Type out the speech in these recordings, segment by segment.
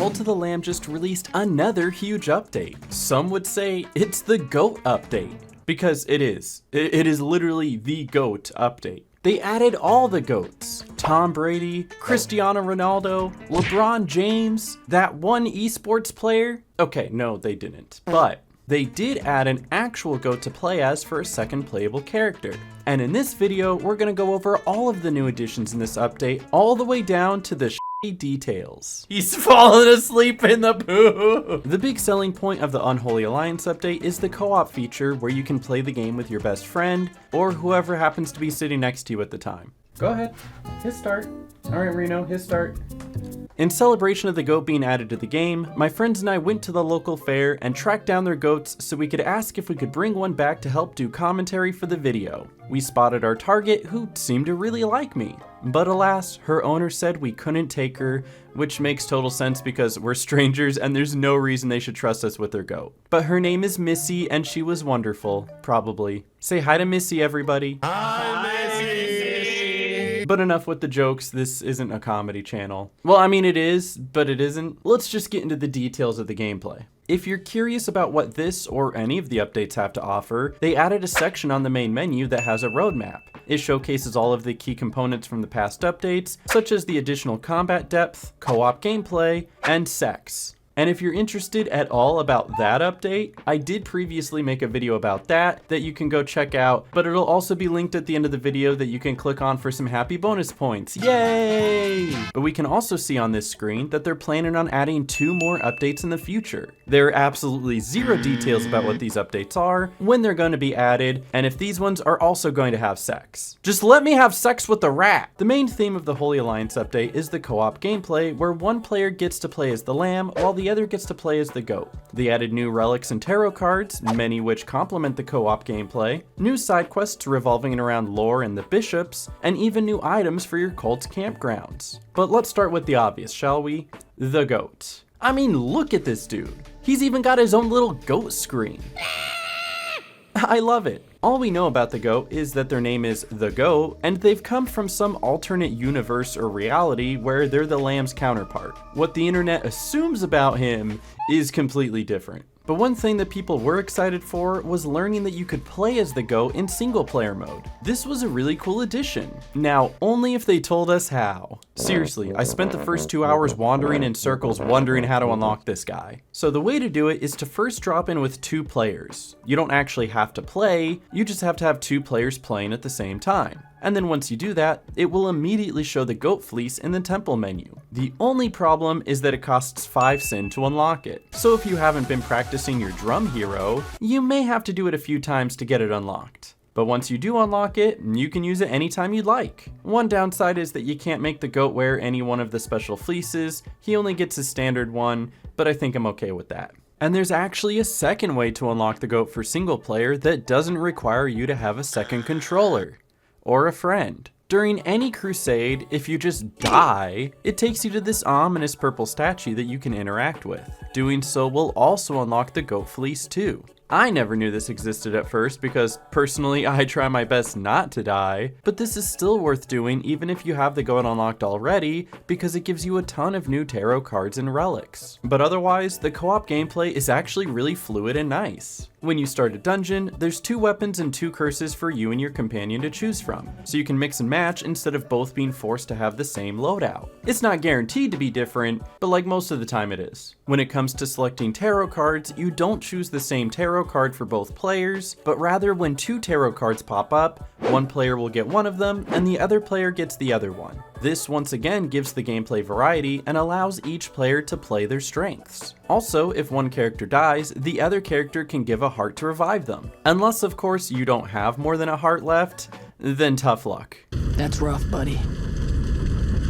Cult of the Lamb just released another huge update. Some would say it's the GOAT update, because it is. It is literally the GOAT update. They added all the GOATs. Tom Brady, Cristiano Ronaldo, LeBron James, that one esports player. Okay, no, they didn't. But they did add an actual GOAT to play as for a second playable character. And in this video, we're gonna go over all of the new additions in this update, all the way down to the details. He's fallen asleep in the poo! The big selling point of the Unholy Alliance update is the co-op feature where you can play the game with your best friend or whoever happens to be sitting next to you at the time. Go ahead, hit start. All right, Reno, hit start. In celebration of the GOAT being added to the game, my friends and I went to the local fair and tracked down their GOATs so we could ask if we could bring one back to help do commentary for the video. We spotted our target, who seemed to really like me. But alas, her owner said we couldn't take her, which makes total sense because we're strangers and there's no reason they should trust us with their GOAT. But her name is Missy and she was wonderful, probably. Say hi to Missy, everybody. Hi, Missy! But enough with the jokes, this isn't a comedy channel. Well, I mean it is, but it isn't. Let's just get into the details of the gameplay. If you're curious about what this or any of the updates have to offer, they added a section on the main menu that has a roadmap. It showcases all of the key components from the past updates, such as the additional combat depth, co-op gameplay, and sex. And if you're interested at all about that update, I did previously make a video about that you can go check out, but it'll also be linked at the end of the video that you can click on for some happy bonus points. Yay! But we can also see on this screen that they're planning on adding 2 more updates in the future. There are absolutely 0 details about what these updates are, when they're going to be added, and if these ones are also going to have sex. Just let me have sex with the rat! The main theme of the Holy Alliance update is the co-op gameplay, where one player gets to play as the lamb, while the other gets to play as the GOAT. They added new relics and tarot cards, many which complement the co-op gameplay, new side quests revolving around lore and the bishops, and even new items for your cult's campgrounds. But let's start with the obvious, shall we? The GOAT. I mean, look at this dude. He's even got his own little goat scream. I love it. All we know about the GOAT is that their name is the GOAT, and they've come from some alternate universe or reality where they're the lamb's counterpart. What the internet assumes about him is completely different. But one thing that people were excited for was learning that you could play as the GOAT in single player mode. This was a really cool addition. Now, only if they told us how. Seriously, I spent the first 2 hours wandering in circles wondering how to unlock this guy. So the way to do it is to first drop in with 2 players. You don't actually have to play, you just have to have 2 players playing at the same time. And then once you do that, it will immediately show the GOAT fleece in the temple menu. The only problem is that it costs 5 Sin to unlock it. So if you haven't been practicing your drum hero, you may have to do it a few times to get it unlocked. But once you do unlock it, you can use it anytime you'd like. One downside is that you can't make the GOAT wear any one of the special fleeces. He only gets his standard one, but I think I'm okay with that. And there's actually a second way to unlock the GOAT for single player that doesn't require you to have a second controller or a friend. During any crusade, if you just die, it takes you to this ominous purple statue that you can interact with. Doing so will also unlock the GOAT fleece too. I never knew this existed at first because personally I try my best not to die, but this is still worth doing even if you have the GOAT unlocked already because it gives you a ton of new tarot cards and relics. But otherwise, the co-op gameplay is actually really fluid and nice. When you start a dungeon, there's 2 weapons and 2 curses for you and your companion to choose from, so you can mix and match instead of both being forced to have the same loadout. It's not guaranteed to be different, but like most of the time it is. When it comes to selecting tarot cards, you don't choose the same tarot card for both players, but rather when 2 tarot cards pop up, one player will get one of them and the other player gets the other one. This once again gives the gameplay variety and allows each player to play their strengths. Also, if one character dies, the other character can give a heart to revive them. Unless of course you don't have more than a heart left, then tough luck. That's rough, buddy.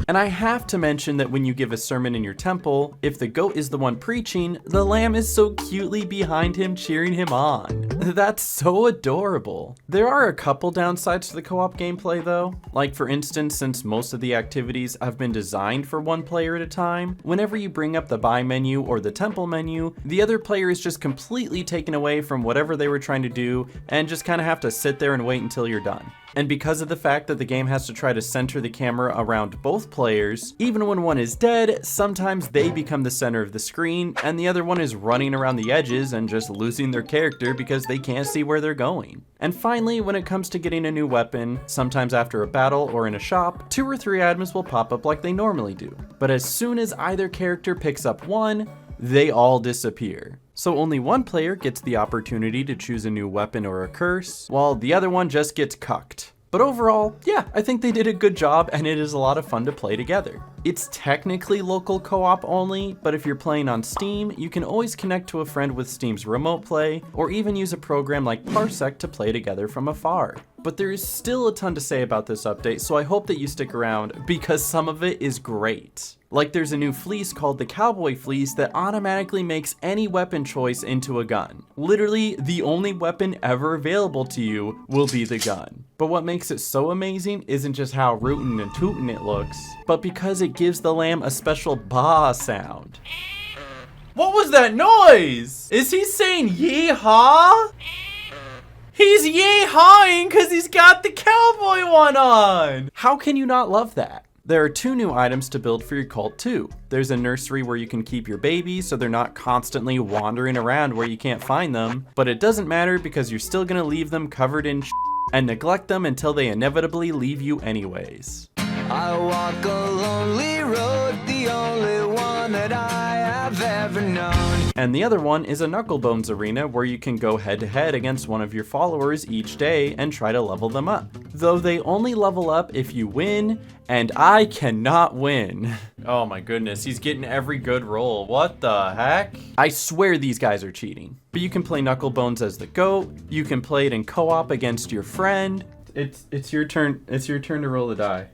And I have to mention that when you give a sermon in your temple, if the GOAT is the one preaching, the lamb is so cutely behind him cheering him on. That's so adorable. There are a couple downsides to the co-op gameplay though. Like for instance, since most of the activities have been designed for one player at a time, whenever you bring up the buy menu or the temple menu, the other player is just completely taken away from whatever they were trying to do and just kind of have to sit there and wait until you're done. And because of the fact that the game has to try to center the camera around both players, even when one is dead, sometimes they become the center of the screen and the other one is running around the edges and just losing their character because they can't see where they're going. And finally, when it comes to getting a new weapon, sometimes after a battle or in a shop, 2 or 3 items will pop up like they normally do. But as soon as either character picks up one, they all disappear. So only one player gets the opportunity to choose a new weapon or a curse, while the other one just gets cucked. But overall, yeah, I think they did a good job and it is a lot of fun to play together. It's technically local co-op only, but if you're playing on Steam, you can always connect to a friend with Steam's Remote Play, or even use a program like Parsec to play together from afar. But there is still a ton to say about this update, so I hope that you stick around because some of it is great. Like there's a new fleece called the Cowboy Fleece that automatically makes any weapon choice into a gun. Literally, the only weapon ever available to you will be the gun. But what makes it so amazing isn't just how rootin' and tootin' it looks, but because it gives the lamb a special baa sound. What was that noise? Is he saying yee-haw? He's yee-hawing because he's got the cowboy one on! How can you not love that? There are 2 new items to build for your cult too. There's a nursery where you can keep your babies so they're not constantly wandering around where you can't find them, but it doesn't matter because you're still gonna leave them covered in and neglect them until they inevitably leave you anyways. I walk a lonely road, the only one that I have ever known. And the other one is a Knucklebones arena where you can go head to head against one of your followers each day and try to level them up. Though they only level up if you win, and I cannot win. Oh my goodness, he's getting every good roll. What the heck? I swear these guys are cheating. But you can play Knucklebones as the goat, you can play it in co-op against your friend. It's your turn to roll the die.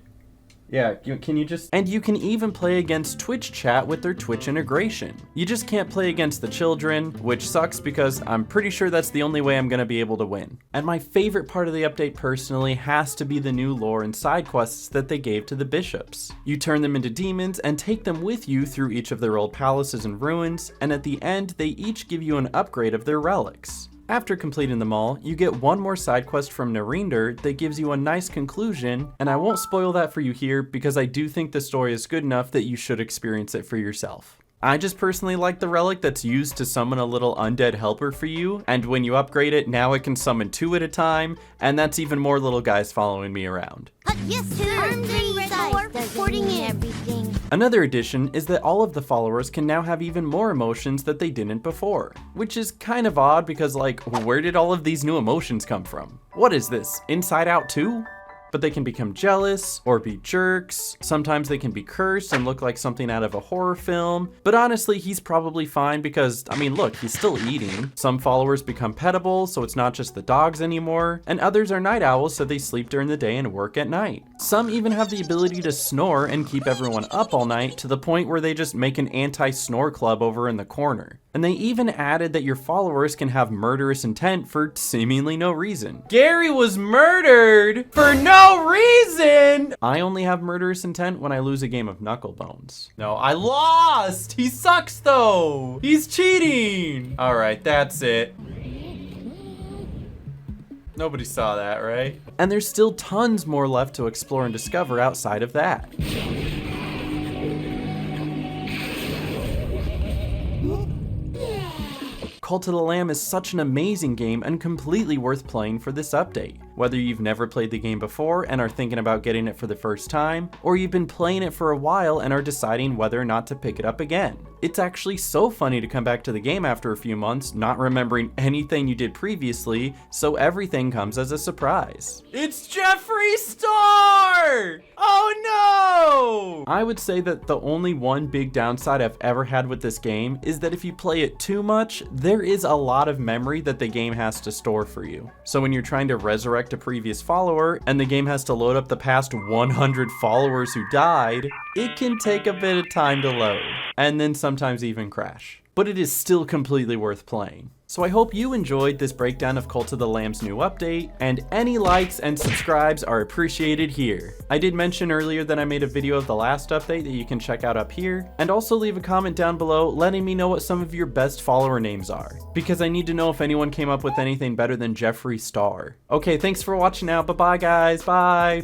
Yeah, can you just... And you can even play against Twitch chat with their Twitch integration. You just can't play against the children, which sucks because I'm pretty sure that's the only way I'm gonna be able to win. And my favorite part of the update personally has to be the new lore and side quests that they gave to the bishops. You turn them into demons and take them with you through each of their old palaces and ruins, and at the end they each give you an upgrade of their relics. After completing them all, you get one more side quest from Narinder that gives you a nice conclusion, and I won't spoil that for you here because I do think the story is good enough that you should experience it for yourself. I just personally like the relic that's used to summon a little undead helper for you, and when you upgrade it, now it can summon 2 at a time, and that's even more little guys following me around. Yes, sir. Reporting everything. Another addition is that all of the followers can now have even more emotions that they didn't before, which is kind of odd because like, where did all of these new emotions come from? What is this, Inside Out 2? But they can become jealous or be jerks. Sometimes they can be cursed and look like something out of a horror film. But honestly, he's probably fine because, I mean, look, he's still eating. Some followers become petable, so it's not just the dogs anymore. And others are night owls, so they sleep during the day and work at night. Some even have the ability to snore and keep everyone up all night to the point where they just make an anti-snore club over in the corner. And they even added that your followers can have murderous intent for seemingly no reason. Gary was murdered for no reason! I only have murderous intent when I lose a game of Knucklebones. No, I lost! He sucks though! He's cheating! Alright, that's it. Nobody saw that, right? And there's still tons more left to explore and discover outside of that. Cult of the Lamb is such an amazing game and completely worth playing for this update. Whether you've never played the game before and are thinking about getting it for the first time, or you've been playing it for a while and are deciding whether or not to pick it up again. It's actually so funny to come back to the game after a few months, not remembering anything you did previously, so everything comes as a surprise. It's Jeffree Star! Oh no! I would say that the only one big downside I've ever had with this game is that if you play it too much, there is a lot of memory that the game has to store for you. So when you're trying to resurrect a previous follower and the game has to load up the past 100 followers who died, it can take a bit of time to load, and then sometimes even crash. But it is still completely worth playing. So I hope you enjoyed this breakdown of Cult of the Lamb's new update, and any likes and subscribes are appreciated here. I did mention earlier that I made a video of the last update that you can check out up here, and also leave a comment down below letting me know what some of your best follower names are, because I need to know if anyone came up with anything better than Jeffree Star. Okay, thanks for watching now, bye bye guys, bye!